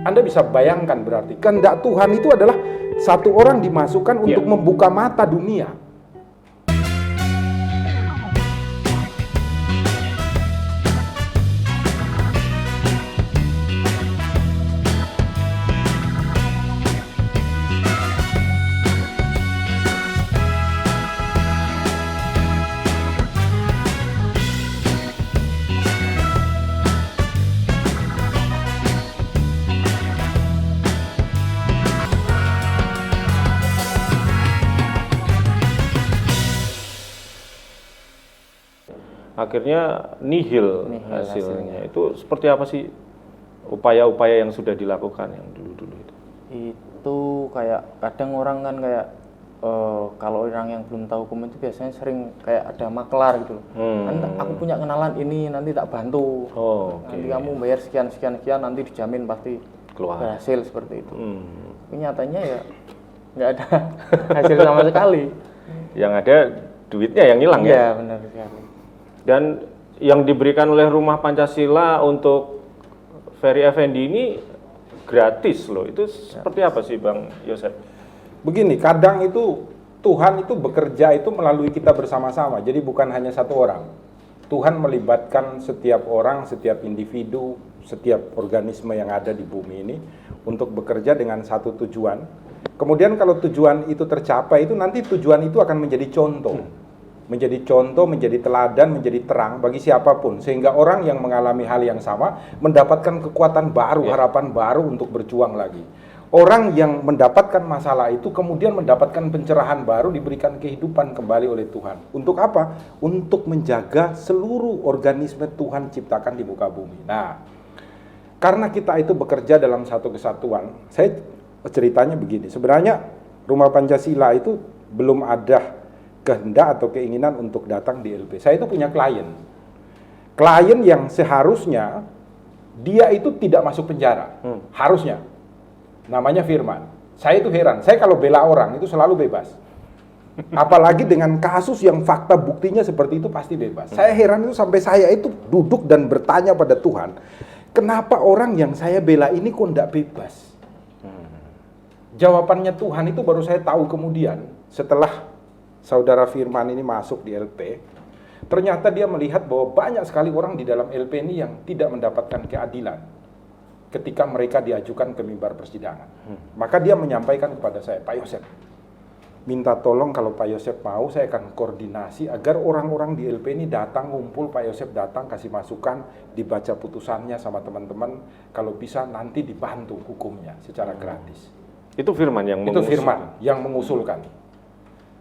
Anda bisa bayangkan berarti kehendak Tuhan itu adalah satu orang dimasukkan untuk membuka mata dunia. Akhirnya nihil hasilnya. Itu seperti apa sih upaya-upaya yang sudah dilakukan yang dulu-dulu itu? Itu kayak kadang orang kan kayak kalau orang yang belum tahu hukum itu biasanya sering kayak ada maklar gitu loh. Nanti aku punya kenalan ini, nanti tak bantu. Nanti kamu bayar sekian nanti dijamin pasti keluar berhasil seperti itu. Tapi nyatanya ya nggak ada hasil sama sekali. Yang ada duitnya yang hilang ya? Iya benar sekali. Dan yang diberikan oleh Rumah Pancasila untuk Ferry Effendi ini gratis loh. Itu seperti apa sih Bang Yosef? Begini, kadang itu Tuhan itu bekerja itu melalui kita bersama-sama. Jadi bukan hanya satu orang. Tuhan melibatkan setiap orang, setiap individu, setiap organisme yang ada di bumi ini untuk bekerja dengan satu tujuan. Kemudian kalau tujuan itu tercapai, itu nanti tujuan itu akan menjadi contoh. Menjadi contoh, menjadi teladan, menjadi terang bagi siapapun. Sehingga orang yang mengalami hal yang sama mendapatkan kekuatan baru, harapan baru untuk berjuang lagi. Orang yang mendapatkan masalah itu kemudian mendapatkan pencerahan baru, diberikan kehidupan kembali oleh Tuhan. Untuk apa? Untuk menjaga seluruh organisme Tuhan ciptakan di muka bumi. Nah, karena kita itu bekerja dalam satu kesatuan, saya ceritanya begini. Sebenarnya Rumah Pancasila itu belum ada kehendak atau keinginan untuk datang di LP. Saya itu punya klien yang seharusnya dia itu tidak masuk penjara, harusnya. Namanya Firman. Saya itu heran, saya kalau bela orang itu selalu bebas. Apalagi dengan kasus yang fakta buktinya seperti itu pasti bebas. Saya heran itu sampai saya itu duduk dan bertanya pada Tuhan, kenapa orang yang saya bela ini kok tidak bebas? Jawabannya Tuhan itu baru saya tahu kemudian setelah Saudara Firman ini masuk di LP, ternyata dia melihat bahwa banyak sekali orang di dalam LP ini yang tidak mendapatkan keadilan ketika mereka diajukan ke mimbar persidangan. Maka dia menyampaikan kepada saya, Pak Yosef, minta tolong kalau Pak Yosef mau, saya akan koordinasi agar orang-orang di LP ini datang, ngumpul, Pak Yosef datang, kasih masukan, dibaca putusannya sama teman-teman, kalau bisa nanti dibantu hukumnya secara gratis. Itu Firman yang mengusulkan. Itu Firman yang mengusulkan.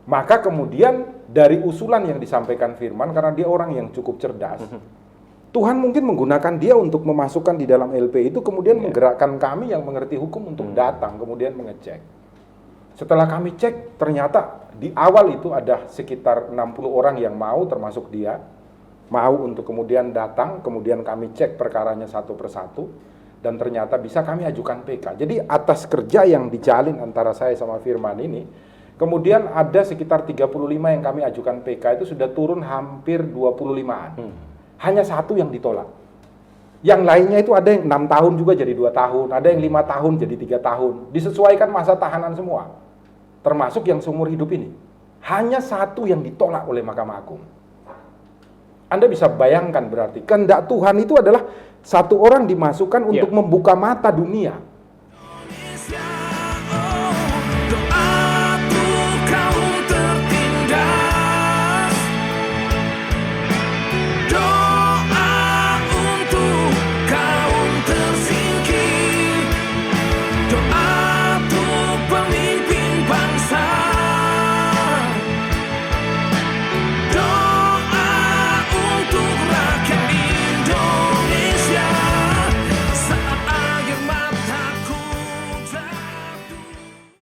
Maka kemudian dari usulan yang disampaikan Firman, karena dia orang yang cukup cerdas, Tuhan mungkin menggunakan dia untuk memasukkan di dalam LP itu, kemudian menggerakkan kami yang mengerti hukum untuk datang, kemudian mengecek. Setelah kami cek, ternyata di awal itu ada sekitar 60 orang yang mau, termasuk dia, mau untuk kemudian datang, kemudian kami cek perkaranya satu persatu, dan ternyata bisa kami ajukan PK. Jadi atas kerja yang dijalin antara saya sama Firman ini, kemudian ada sekitar 35 yang kami ajukan PK itu sudah turun hampir 25-an. Hanya satu yang ditolak. Yang lainnya itu ada yang 6 tahun juga jadi 2 tahun, ada yang 5 tahun jadi 3 tahun. Disesuaikan masa tahanan semua. Termasuk yang seumur hidup ini. Hanya satu yang ditolak oleh Mahkamah Agung. Anda bisa bayangkan berarti kehendak Tuhan itu adalah satu orang dimasukkan untuk membuka mata dunia.